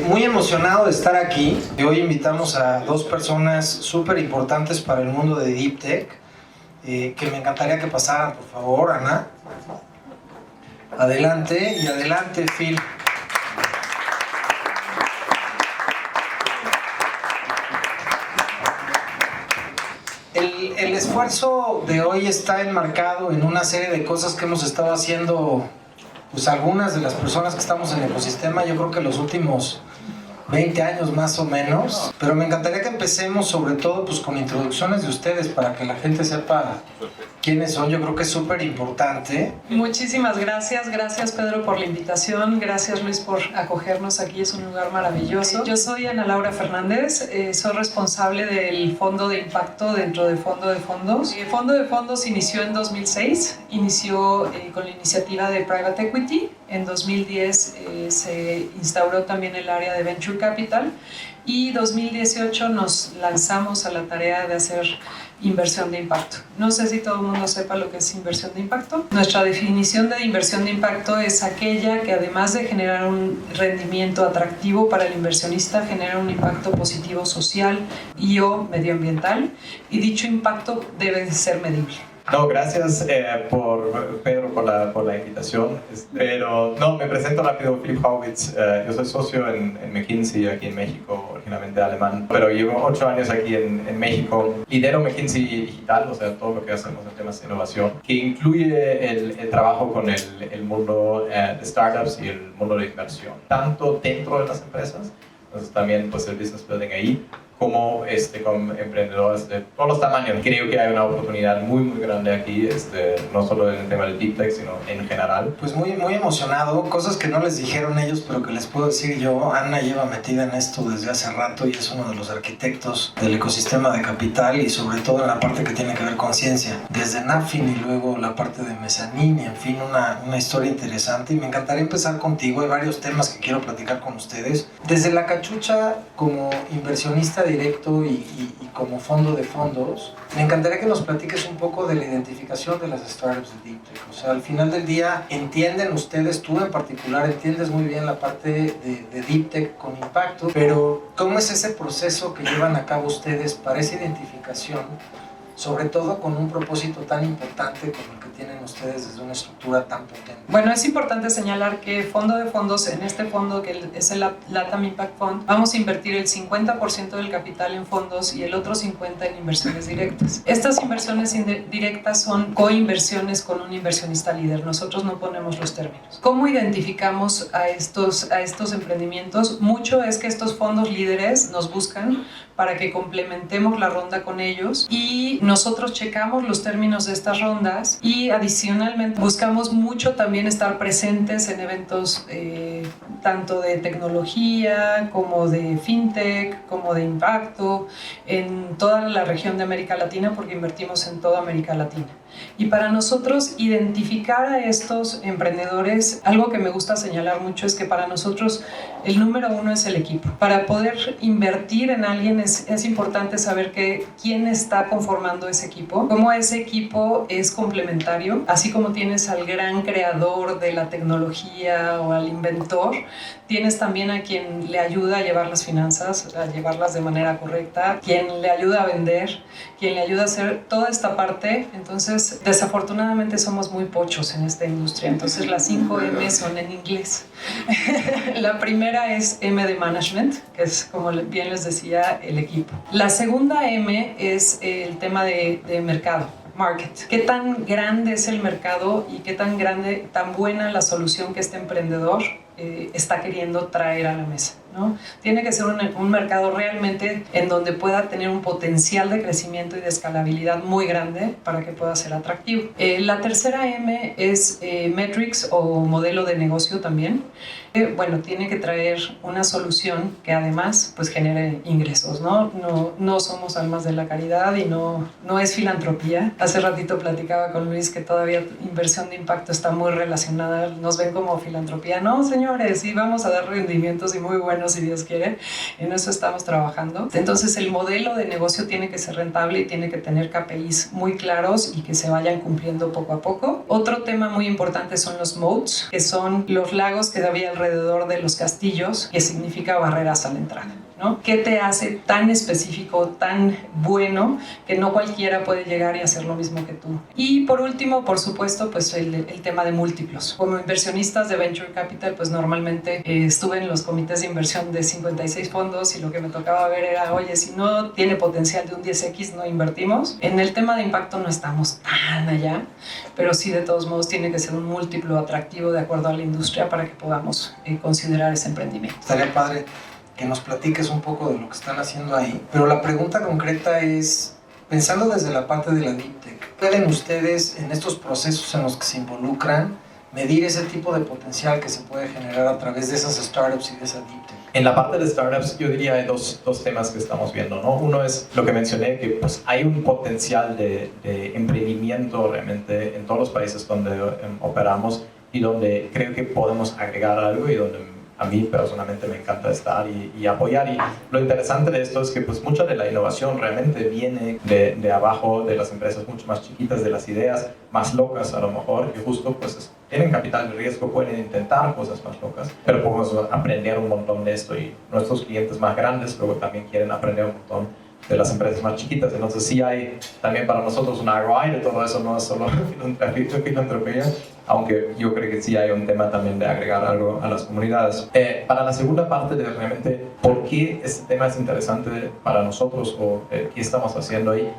Muy emocionado de estar aquí. Hoy invitamos a dos personas súper importantes para el mundo de Deep Tech, que me encantaría que pasaran, por favor. Ana, adelante, y adelante, Phil. El esfuerzo de hoy está enmarcado en una serie de cosas que hemos estado haciendo, pues algunas de las personas que estamos en el ecosistema, yo creo que los últimos 20 años más o menos, pero me encantaría que empecemos sobre todo pues con introducciones de ustedes para que la gente sepa quiénes son. Yo creo que es súper importante. Muchísimas gracias Pedro por la invitación, gracias Luis por acogernos aquí, es un lugar maravilloso. Yo soy Ana Laura Fernández, soy responsable del Fondo de Impacto dentro de Fondo de Fondos. El Fondo de Fondos inició en 2006, inició con la iniciativa de Private Equity. En 2010 se instauró también el área de Venture Capital y 2018 nos lanzamos a la tarea de hacer inversión de impacto. No sé si todo el mundo sepa lo que es inversión de impacto. Nuestra definición de inversión de impacto es aquella que, además de generar un rendimiento atractivo para el inversionista, genera un impacto positivo social y o medioambiental, y dicho impacto debe ser medible. No, gracias Pedro por la invitación. Pero no, me presento rápido, Philip Howitz. Yo soy socio en McKinsey aquí en México, originalmente alemán, pero llevo 8 años aquí en México. Lidero McKinsey Digital, o sea, todo lo que hacemos en temas de innovación, que incluye el trabajo con el mundo de startups y el mundo de inversión, tanto dentro de las empresas, entonces también pues el business building ahí, como con emprendedores de todos los tamaños. Creo que hay una oportunidad muy grande aquí, no solo en el tema del Deep Tech, sino en general. Pues muy emocionado, cosas que no les dijeron ellos, pero que les puedo decir yo. Ana lleva metida en esto desde hace rato y es uno de los arquitectos del ecosistema de capital, y sobre todo en la parte que tiene que ver con ciencia, desde Nafin y luego la parte de Mezzanine, en fin, una historia interesante. Y me encantaría empezar contigo, hay varios temas que quiero platicar con ustedes. Desde la cachucha, como inversionista directo y como fondo de fondos, me encantaría que nos platiques un poco de la identificación de las startups de Deep Tech. O sea, al final del día, entienden ustedes, tú en particular, entiendes muy bien la parte de Deep Tech con impacto, pero ¿cómo es ese proceso que llevan a cabo ustedes para esa identificación, sobre todo con un propósito tan importante como el que tienen ustedes desde una estructura tan potente? Bueno, es importante señalar que Fondo de Fondos, en este fondo que es el LATAM Impact Fund, vamos a invertir el 50% del capital en fondos y el otro 50% en inversiones directas. Estas inversiones directas son coinversiones con un inversionista líder. Nosotros no ponemos los términos. ¿Cómo identificamos a estos emprendimientos? Mucho es que estos fondos líderes nos buscan para que complementemos la ronda con ellos, y nosotros checamos los términos de estas rondas, y adicionalmente buscamos mucho también estar presentes en eventos tanto de tecnología como de fintech, como de impacto, en toda la región de América Latina, porque invertimos en toda América Latina. Y para nosotros identificar a estos emprendedores, algo que me gusta señalar mucho es que para nosotros el número uno es el equipo. Para poder invertir en alguien es importante saber quién está conformando ese equipo, cómo ese equipo es complementario, así como tienes al gran creador de la tecnología o al inventor, tienes también a quien le ayuda a llevar las finanzas, a llevarlas de manera correcta, quien le ayuda a vender, quien le ayuda a hacer toda esta parte. Entonces, desafortunadamente somos muy pochos en esta industria, entonces las 5 M son en inglés. La primera es M de management, que es, como bien les decía, el equipo. La segunda M es el tema de mercado. Market. ¿Qué tan grande es el mercado y qué tan buena la solución que este emprendedor está queriendo traer a la mesa, ¿no? Tiene que ser un mercado realmente en donde pueda tener un potencial de crecimiento y de escalabilidad muy grande para que pueda ser atractivo. La tercera M es metrics o modelo de negocio también. Bueno, tiene que traer una solución que además pues genere ingresos, ¿no? No somos almas de la caridad y no es filantropía. Hace ratito platicaba con Luis que todavía inversión de impacto está muy relacionada, nos ven como filantropía. No, señor, señores, sí vamos a dar rendimientos y muy buenos si Dios quiere. En eso estamos trabajando. Entonces el modelo de negocio tiene que ser rentable y tiene que tener KPIs muy claros y que se vayan cumpliendo poco a poco. Otro tema muy importante son los moats, que son los lagos que había alrededor de los castillos, que significa barreras a la entrada, ¿no? ¿Qué te hace tan específico, tan bueno, que no cualquiera puede llegar y hacer lo mismo que tú? Y por último, por supuesto, pues el tema de múltiplos. Como inversionistas de Venture Capital, pues normalmente estuve en los comités de inversión de 56 fondos y lo que me tocaba ver era, oye, si no tiene potencial de un 10x, no invertimos. En el tema de impacto no estamos tan allá, pero sí, de todos modos, tiene que ser un múltiplo atractivo de acuerdo a la industria para que podamos considerar ese emprendimiento. Estaría padre que nos platiques un poco de lo que están haciendo ahí, pero la pregunta concreta es, pensando desde la parte de la Deep Tech, ¿pueden ustedes en estos procesos en los que se involucran medir ese tipo de potencial que se puede generar a través de esas startups y de esa Deep Tech? En la parte de startups yo diría hay dos temas que estamos viendo, ¿no? Uno es lo que mencioné, que pues hay un potencial de emprendimiento realmente en todos los países donde operamos y donde creo que podemos agregar algo y donde a mí personalmente me encanta estar y apoyar. Y lo interesante de esto es que pues mucha de la innovación realmente viene de abajo, de las empresas mucho más chiquitas, de las ideas más locas a lo mejor, que justo pues tienen capital de riesgo, pueden intentar cosas más locas, pero podemos aprender un montón de esto y nuestros clientes más grandes luego también quieren aprender un montón de las empresas más chiquitas. Entonces sí hay también para nosotros un ROI de todo eso, no es solo filantropía, aunque yo creo que sí hay un tema también de agregar algo a las comunidades. Para la segunda parte de realmente por qué este tema es interesante para nosotros o qué estamos haciendo ahí,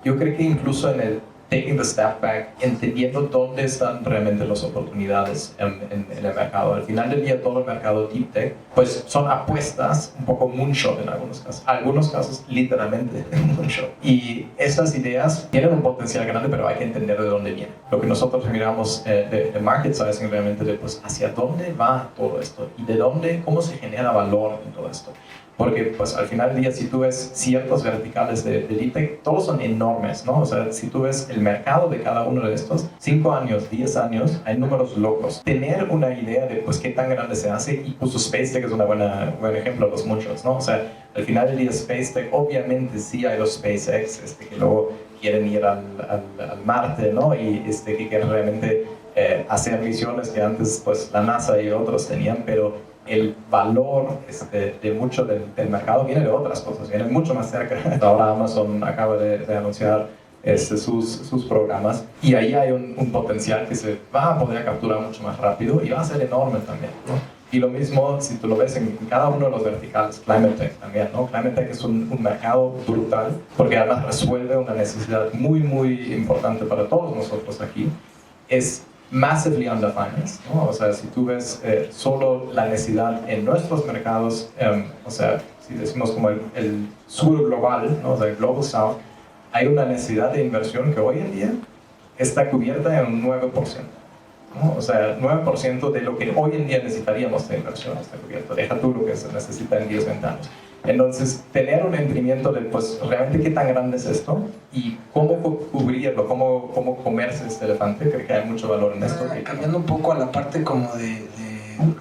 yo creo que incluso en el taking the step back, entendiendo dónde están realmente las oportunidades en el mercado. Al final del día, todo el mercado Deep Tech, pues son apuestas un poco moonshot en algunos casos literalmente moonshot. Y estas ideas tienen un potencial grande, pero hay que entender de dónde vienen. Lo que nosotros miramos de market sizing realmente de pues hacia dónde va todo esto y de dónde, cómo se genera valor en todo esto. Porque pues al final del día, si tú ves ciertos verticales de Deep Tech, todos son enormes, ¿no? O sea, si tú ves el mercado de cada uno de estos, 5 años, 10 años, hay números locos. Tener una idea de pues qué tan grande se hace, y justo SpaceTech es un buen ejemplo de los muchos, ¿no? O sea, al final del día SpaceTech, obviamente sí hay los SpaceX que luego quieren ir al Marte, ¿no? Y que quieren realmente hacer misiones que antes pues la NASA y otros tenían, pero el valor de mucho del mercado viene de otras cosas, viene mucho más cerca. Ahora Amazon acaba de anunciar sus programas y ahí hay un potencial que se va a poder capturar mucho más rápido y va a ser enorme también, ¿no? Y lo mismo si tú lo ves en cada uno de los verticales, Climate Tech también, ¿no? Climate Tech es un mercado brutal porque además resuelve una necesidad muy, muy importante para todos nosotros aquí. Es massively underfinanced, ¿no? O sea, si tú ves solo la necesidad en nuestros mercados, o sea, si decimos como el sur global, ¿no? O sea, el Global South, hay una necesidad de inversión que hoy en día está cubierta en un 9%, ¿no? O sea, 9% de lo que hoy en día necesitaríamos de inversión está cubierto. Deja tú lo que se necesita en 10, 20 años. Entonces, tener un entendimiento de, pues, realmente qué tan grande es esto y cómo cubrirlo, cómo comerse este elefante, creo que hay mucho valor en esto. Cambiando un poco a la parte como de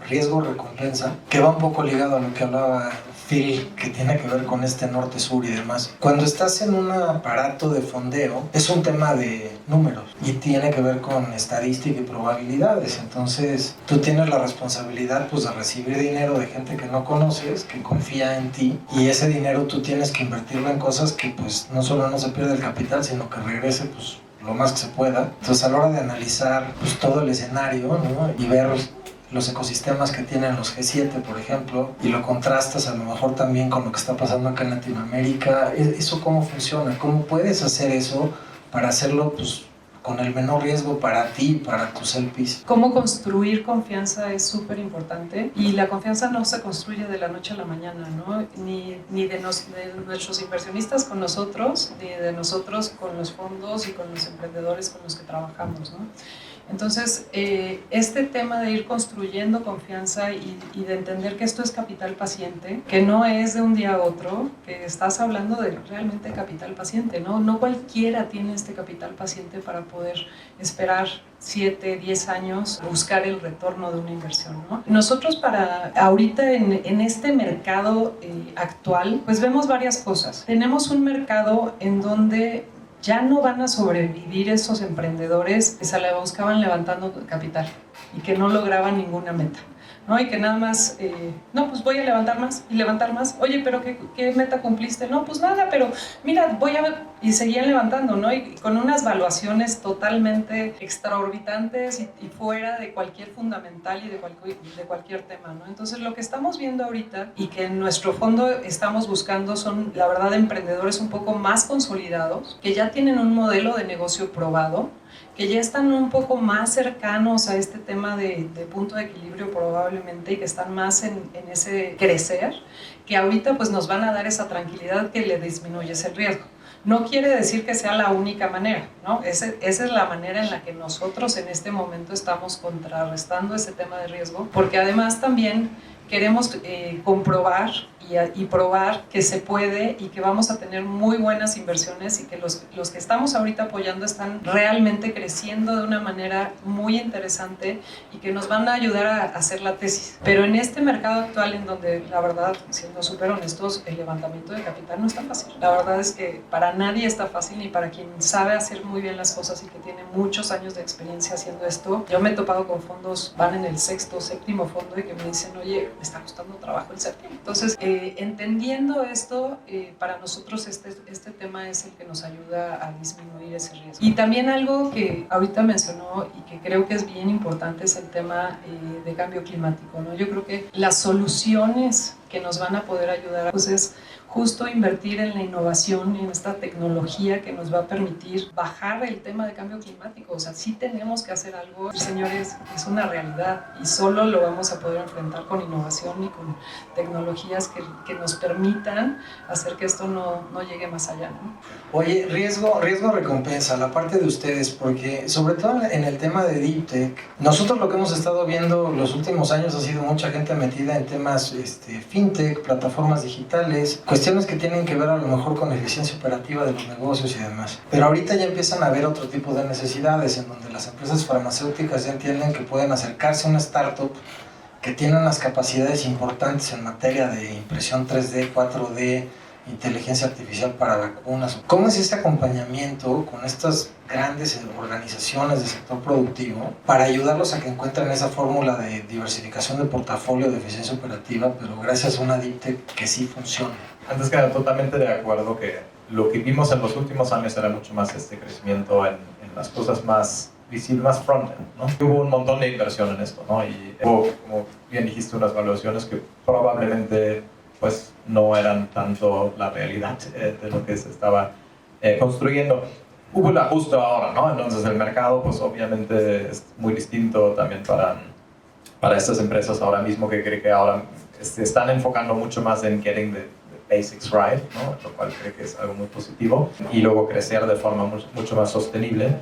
riesgo-recompensa, que va un poco ligado a lo que hablaba Phil, que tiene que ver con este norte-sur y demás. Cuando estás en un aparato de fondeo, es un tema de números y tiene que ver con estadística y probabilidades. Entonces, tú tienes la responsabilidad pues, de recibir dinero de gente que no conoces, que confía en ti, y ese dinero tú tienes que invertirlo en cosas que pues no solo no se pierde el capital, sino que regrese pues lo más que se pueda. Entonces, a la hora de analizar pues, todo el escenario, ¿no? Y ver los ecosistemas que tienen los G7, por ejemplo, y lo contrastas a lo mejor también con lo que está pasando acá en Latinoamérica, ¿eso cómo funciona? ¿Cómo puedes hacer eso para hacerlo pues, con el menor riesgo para ti, para tus LPs? Cómo construir confianza es súper importante, y la confianza no se construye de la noche a la mañana, ¿no? Ni de nuestros inversionistas con nosotros, ni de nosotros con los fondos y con los emprendedores con los que trabajamos, ¿no? Entonces, este tema de ir construyendo confianza y de entender que esto es capital paciente, que no es de un día a otro, que estás hablando de realmente capital paciente, ¿no? No cualquiera tiene este capital paciente para poder esperar 7, 10 años, buscar el retorno de una inversión, ¿no? Nosotros ahorita en este mercado actual, pues vemos varias cosas. Tenemos un mercado en donde ya no van a sobrevivir esos emprendedores que se la buscaban levantando capital y que no lograban ninguna meta, ¿no? Y que nada más, no, pues voy a levantar más y levantar más. Oye, pero ¿qué meta cumpliste? No, pues nada, pero mira, voy a ver. Y seguían levantando, ¿no? Y con unas valuaciones totalmente extraorbitantes y fuera de cualquier fundamental y de cualquier tema, ¿no? Entonces, lo que estamos viendo ahorita y que en nuestro fondo estamos buscando son, la verdad, emprendedores un poco más consolidados, que ya tienen un modelo de negocio probado, que ya están un poco más cercanos a este tema de punto de equilibrio probablemente y que están más en ese crecer, que ahorita pues nos van a dar esa tranquilidad que le disminuye ese riesgo. No quiere decir que sea la única manera, ¿no? Esa es la manera en la que nosotros en este momento estamos contrarrestando ese tema de riesgo, porque además también queremos comprobar y probar que se puede y que vamos a tener muy buenas inversiones y que los que estamos ahorita apoyando están realmente creciendo de una manera muy interesante y que nos van a ayudar a hacer la tesis. Pero en este mercado actual en donde, la verdad, siendo súper honestos, el levantamiento de capital no está fácil. La verdad es que para nadie está fácil, ni para quien sabe hacer muy bien las cosas y que tiene muchos años de experiencia haciendo esto. Yo me he topado con fondos, van en el 6º, 7º fondo y que me dicen, oye, me está costando trabajo el 7º. Entonces, entendiendo esto, para nosotros este tema es el que nos ayuda a disminuir ese riesgo. Y también algo que ahorita mencionó y que creo que es bien importante es el tema de cambio climático, ¿no? Yo creo que las soluciones que nos van a poder ayudar pues es justo invertir en la innovación, en esta tecnología que nos va a permitir bajar el tema de cambio climático. O sea, sí tenemos que hacer algo, señores, es una realidad y solo lo vamos a poder enfrentar con innovación y con tecnologías que nos permitan hacer que esto no llegue más allá, ¿no? Oye, riesgo recompensa, la parte de ustedes, porque sobre todo en el tema de Deep Tech, nosotros lo que hemos estado viendo los últimos años ha sido mucha gente metida en temas fintech, plataformas digitales, cuestiones que tienen que ver a lo mejor con eficiencia operativa de los negocios y demás. Pero ahorita ya empiezan a haber otro tipo de necesidades en donde las empresas farmacéuticas ya entienden que pueden acercarse a una startup que tiene unas capacidades importantes en materia de impresión 3D, 4D, inteligencia artificial para vacunas. ¿Cómo es este acompañamiento con estas grandes organizaciones del sector productivo para ayudarlos a que encuentren esa fórmula de diversificación de portafolio, de eficiencia operativa, pero gracias a una Deep Tech que sí funcione? Antes que nada, totalmente de acuerdo que lo que vimos en los últimos años era mucho más este crecimiento en las cosas más visibles, más front-end, ¿no? Hubo un montón de inversión en esto, ¿no? Y hubo, como bien dijiste, unas valuaciones que probablemente pues no eran tanto la realidad de lo que se estaba construyendo. Hubo el ajuste ahora, ¿no? Entonces el mercado pues obviamente es muy distinto también para estas empresas ahora mismo que creo que ahora están enfocando mucho más en getting the basics right, ¿no? Lo cual creo que es algo muy positivo y luego crecer de forma mucho más sostenible.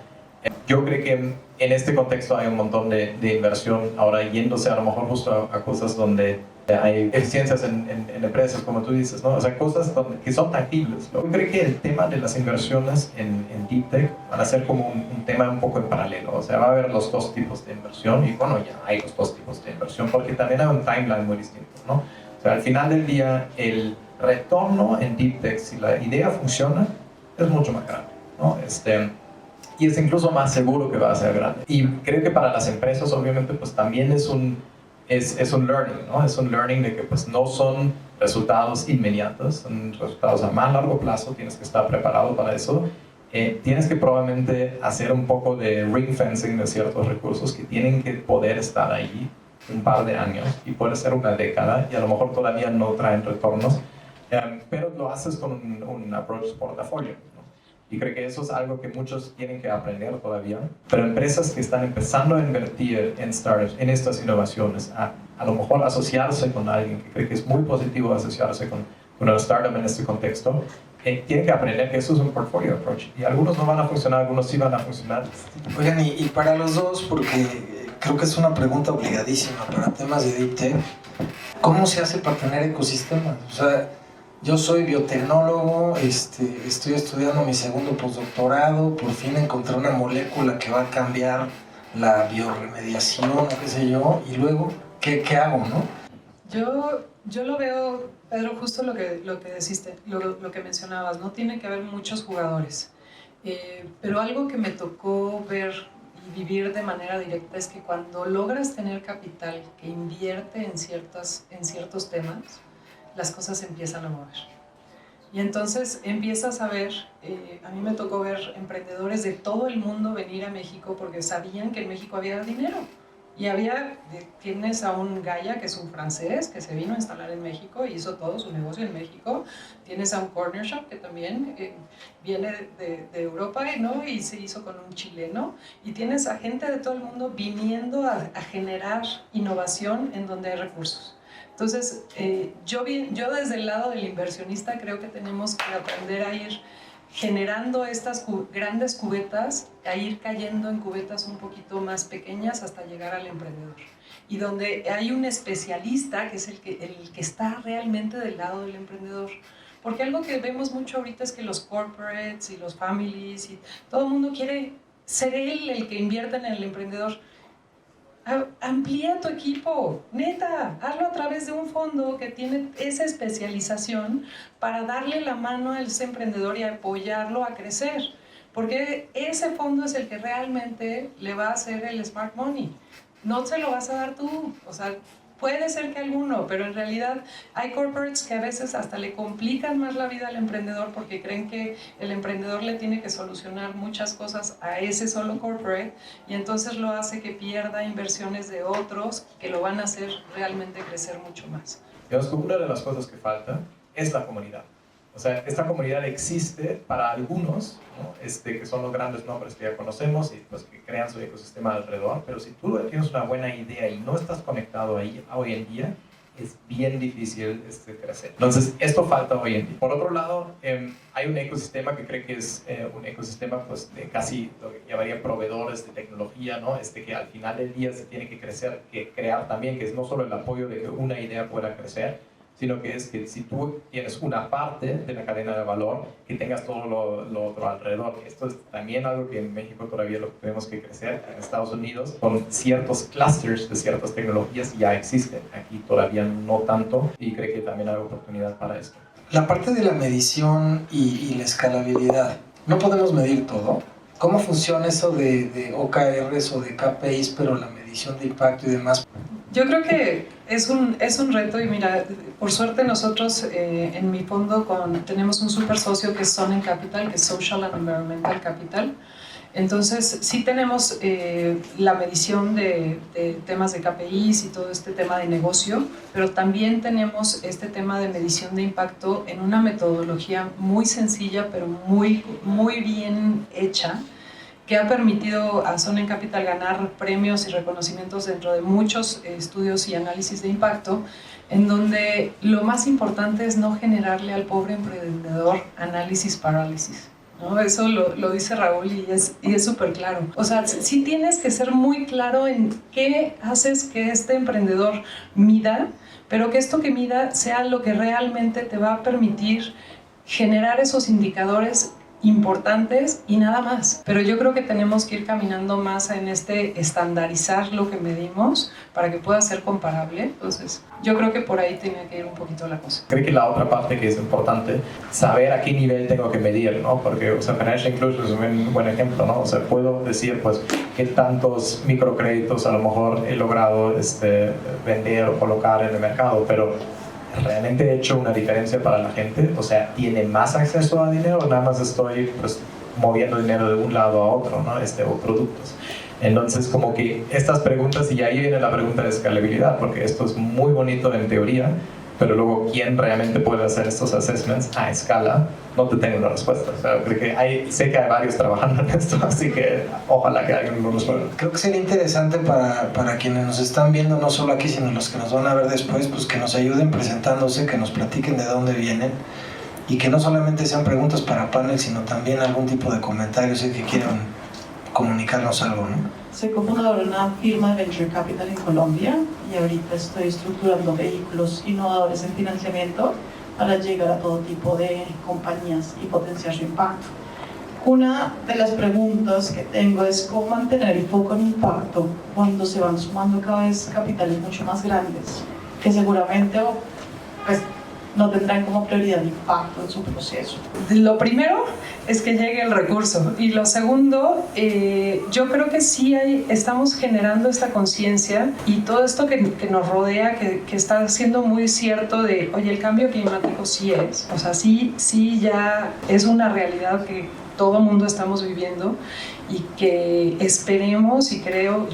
Yo creo que en este contexto hay un montón de inversión ahora yéndose a lo mejor justo a cosas donde hay eficiencias en empresas, como tú dices, ¿no? O sea, cosas que son tangibles. Yo creo que el tema de las inversiones en Deep Tech van a ser como un tema un poco en paralelo. O sea, va a haber los dos tipos de inversión y bueno, ya hay los dos tipos de inversión porque también hay un timeline muy distinto, ¿no? O sea, al final del día, el retorno en Deep Tech, si la idea funciona, es mucho más grande, ¿no? Y es incluso más seguro que va a ser grande. Y creo que para las empresas, obviamente, pues también es un learning, ¿no? Es un learning de que pues no son resultados inmediatos, son resultados a más largo plazo, tienes que estar preparado para eso. Tienes que probablemente hacer un poco de ring fencing de ciertos recursos que tienen que poder estar ahí un par de años y puede ser una década y a lo mejor todavía no traen retornos, pero lo haces con un approach portafolio, ¿no? Y creo que eso es algo que muchos tienen que aprender todavía, pero empresas que están empezando a invertir en startups, en estas innovaciones, a lo mejor asociarse con alguien que cree que es muy positivo asociarse con una startup en este contexto, tienen que aprender que eso es un portfolio approach. Y algunos no van a funcionar, algunos sí van a funcionar. Oigan, y para los dos, porque creo que es una pregunta obligadísima para temas de Deep Tech, ¿cómo se hace para tener ecosistemas? O sea, yo soy biotecnólogo, estoy estudiando mi segundo postdoctorado, por fin encontré una molécula que va a cambiar la bioremediación o qué sé yo, y luego, ¿qué hago, no? Yo lo veo, Pedro, justo lo que deciste, lo que mencionabas, ¿no? Tiene que haber muchos jugadores, pero algo que me tocó ver y vivir de manera directa es que cuando logras tener capital que invierte en ciertos temas, las cosas se empiezan a mover. Y entonces empiezas a ver, a mí me tocó ver emprendedores de todo el mundo venir a México porque sabían que en México había dinero. Y tienes a un Gaia, que es un francés, que se vino a instalar en México y hizo todo su negocio en México. Tienes a un Corner Shop, que también viene de Europa, ¿no? Y se hizo con un chileno. Y tienes a gente de todo el mundo viniendo a generar innovación en donde hay recursos. Entonces, yo desde el lado del inversionista creo que tenemos que aprender a ir generando estas grandes cubetas, a ir cayendo en cubetas un poquito más pequeñas hasta llegar al emprendedor. Y donde hay un especialista que es el que está realmente del lado del emprendedor. Porque algo que vemos mucho ahorita es que los corporates y los families y todo el mundo quiere ser él el que invierta en el emprendedor. Amplía tu equipo, neta, hazlo a través de un fondo que tiene esa especialización para darle la mano a ese emprendedor y apoyarlo a crecer, porque ese fondo es el que realmente le va a hacer el smart money, no se lo vas a dar tú, o sea, puede ser que alguno, pero en realidad hay corporates que a veces hasta le complican más la vida al emprendedor porque creen que el emprendedor le tiene que solucionar muchas cosas a ese solo corporate y entonces lo hace que pierda inversiones de otros que lo van a hacer realmente crecer mucho más. Digamos que una de las cosas que falta es la comunidad. O sea, esta comunidad existe para algunos, ¿no? Que son los grandes nombres que ya conocemos y los que crean su ecosistema alrededor, pero si tú tienes una buena idea y no estás conectado ahí hoy en día, es bien difícil crecer. Entonces, esto falta hoy en día. Por otro lado, hay un ecosistema que creo que es un ecosistema pues, de casi lo que llamaría proveedores de tecnología, ¿no? Que al final del día se tiene que crear también, que es no solo el apoyo de que una idea pueda crecer, sino que es que si tú tienes una parte de la cadena de valor, que tengas todo lo otro alrededor. Esto es también algo que en México todavía lo tenemos que crecer. En Estados Unidos, con ciertos clusters de ciertas tecnologías ya existen. Aquí todavía no tanto y creo que también hay oportunidad para esto. La parte de la medición y la escalabilidad, no podemos medir todo. ¿Cómo funciona eso de OKRs o de KPIs, pero la medición de impacto y demás? Yo creo que es un reto y mira, por suerte nosotros en mi fondo tenemos un super socio que es Sonnen Capital, que es Social and Environmental Capital. Entonces sí tenemos la medición de temas de KPIs y todo este tema de negocio, pero también tenemos este tema de medición de impacto en una metodología muy sencilla pero muy, muy bien hecha, que ha permitido a Sonnen Capital ganar premios y reconocimientos dentro de muchos estudios y análisis de impacto, en donde lo más importante es no generarle al pobre emprendedor análisis parálisis, ¿no? Eso lo dice Raúl y es súper claro. O sea, sí tienes que ser muy claro en qué haces que este emprendedor mida, pero que esto que mida sea lo que realmente te va a permitir generar esos indicadores importantes y nada más. Pero yo creo que tenemos que ir caminando más en estandarizar lo que medimos para que pueda ser comparable. Entonces, yo creo que por ahí tiene que ir un poquito la cosa. Creo que la otra parte que es importante, saber a qué nivel tengo que medir, ¿no? Porque, o sea, Financial Inclusion es un buen ejemplo, ¿no? O sea, puedo decir, pues, qué tantos microcréditos a lo mejor he logrado vender o colocar en el mercado, pero ¿realmente he hecho una diferencia para la gente? O sea, ¿tiene más acceso a dinero o nada más estoy pues, moviendo dinero de un lado a otro, ¿no? O productos? Entonces, como que estas preguntas, y ahí viene la pregunta de escalabilidad, porque esto es muy bonito en teoría, pero luego, ¿quién realmente puede hacer estos assessments a escala? No te tengo una respuesta. O sea, creo que sé que hay varios trabajando en esto, así que ojalá que alguien lo resuelva. Creo que sería interesante para quienes nos están viendo, no solo aquí, sino los que nos van a ver después, pues que nos ayuden presentándose, que nos platiquen de dónde vienen y que no solamente sean preguntas para panel, sino también algún tipo de comentarios si que quieran comunicarnos algo, ¿no? Soy cofundadora de una firma de Venture Capital en Colombia y ahorita estoy estructurando vehículos innovadores en financiamiento para llegar a todo tipo de compañías y potenciar su impacto. Una de las preguntas que tengo es cómo mantener el foco en impacto cuando se van sumando cada vez capitales mucho más grandes, que seguramente pues, no tendrán como prioridad el impacto en su proceso. Lo primero es que llegue el recurso y lo segundo, yo creo que sí estamos generando esta conciencia y todo esto que nos rodea, que está siendo muy cierto de, oye, el cambio climático sí es, o sea, sí ya es una realidad que todo el mundo estamos viviendo y que esperemos y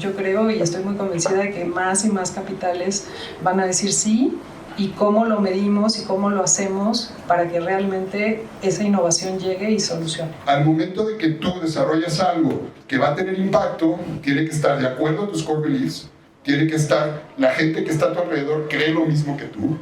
yo creo y estoy muy convencida de que más y más capitales van a decir sí, y cómo lo medimos y cómo lo hacemos para que realmente esa innovación llegue y solucione. Al momento de que tú desarrollas algo que va a tener impacto, tiene que estar de acuerdo a tus core beliefs, tiene que estar, la gente que está a tu alrededor cree lo mismo que tú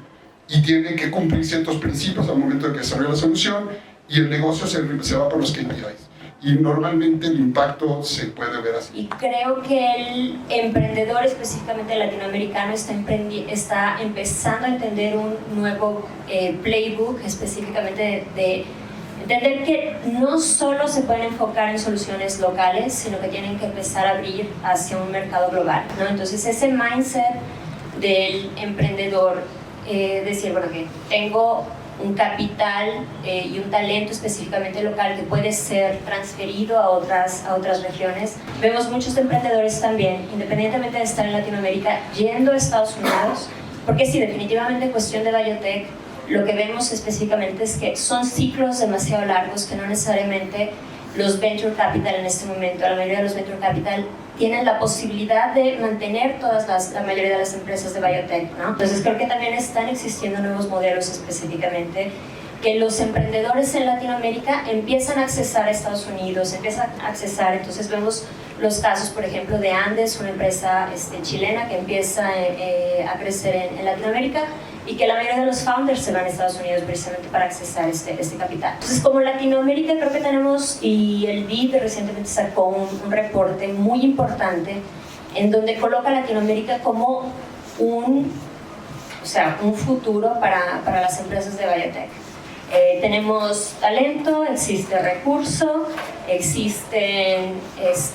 y tiene que cumplir ciertos principios al momento de que desarrolla la solución y el negocio se va por los KPIs. Y normalmente el impacto se puede ver así. Y creo que el emprendedor, específicamente latinoamericano, está empezando a entender un nuevo playbook, específicamente de entender que no solo se pueden enfocar en soluciones locales, sino que tienen que empezar a abrir hacia un mercado global, ¿no? Entonces ese mindset del emprendedor, decir, bueno, que tengo un capital y un talento específicamente local que puede ser transferido a otras regiones. Vemos muchos emprendedores también, independientemente de estar en Latinoamérica, yendo a Estados Unidos, porque sí, definitivamente en cuestión de biotech, lo que vemos específicamente es que son ciclos demasiado largos que no necesariamente los venture capital en este momento, la mayoría de los venture capital tienen la posibilidad de mantener la mayoría de las empresas de biotech, ¿no? Entonces creo que también están existiendo nuevos modelos específicamente que los emprendedores en Latinoamérica empiezan a accesar a Estados Unidos, empiezan a accesar, entonces vemos los casos, por ejemplo, de Andes, una empresa chilena que empieza a crecer en Latinoamérica y que la mayoría de los founders se van a Estados Unidos precisamente para accesar este capital. Entonces, como Latinoamérica creo que tenemos, y el BID recientemente sacó un reporte muy importante en donde coloca a Latinoamérica como un futuro para las empresas de biotech. Tenemos talento, existe recurso, existen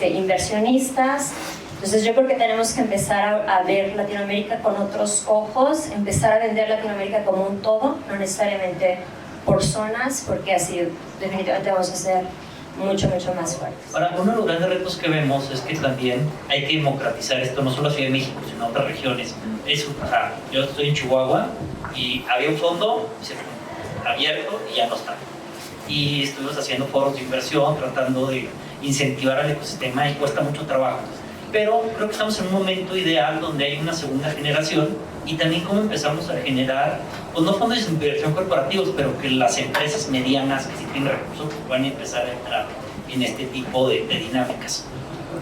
inversionistas. Entonces yo creo que tenemos que empezar a ver Latinoamérica con otros ojos, empezar a vender Latinoamérica como un todo, no necesariamente por zonas, porque así definitivamente vamos a ser mucho más fuertes. Ahora, uno de los grandes retos que vemos es que también hay que democratizar esto, no solo a Ciudad de México, sino a otras regiones. Yo estoy en Chihuahua y había un fondo abierto y ya no está. Y estuvimos haciendo foros de inversión, tratando de incentivar al ecosistema y cuesta mucho trabajo. Pero creo que estamos en un momento ideal donde hay una segunda generación y también cómo empezamos a generar, pues no fondos de inversión corporativos, pero que las empresas medianas que sí tienen recursos puedan empezar a entrar en este tipo de dinámicas.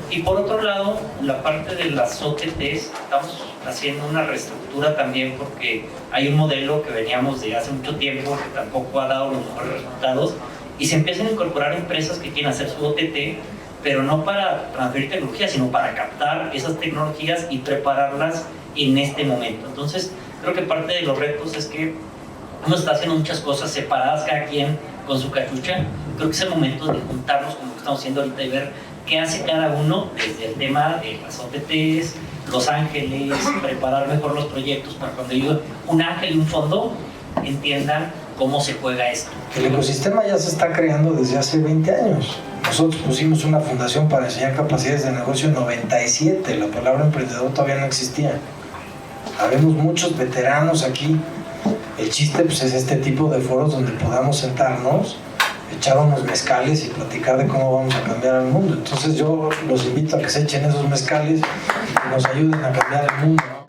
Y por otro lado, la parte de las OTTs, estamos haciendo una reestructura también porque hay un modelo que veníamos de hace mucho tiempo que tampoco ha dado los mejores resultados y se empiezan a incorporar empresas que quieren hacer su OTT, pero no para transferir tecnología, sino para captar esas tecnologías y prepararlas en este momento. Entonces, creo que parte de los retos es que uno está haciendo muchas cosas separadas, cada quien con su cachucha. Creo que es el momento de juntarnos como lo que estamos haciendo ahorita y ver qué hace cada uno desde el tema de las OTTs, los ángeles, preparar mejor los proyectos para cuando yo, un ángel y un fondo, entiendan cómo se juega esto. El ecosistema ya se está creando desde hace 20 años. Nosotros pusimos una fundación para enseñar capacidades de negocio en 97, la palabra emprendedor todavía no existía. Habemos muchos veteranos aquí. El chiste pues, es este tipo de foros donde podamos sentarnos, echar unos mezcales y platicar de cómo vamos a cambiar el mundo. Entonces yo los invito a que se echen esos mezcales y nos ayuden a cambiar el mundo.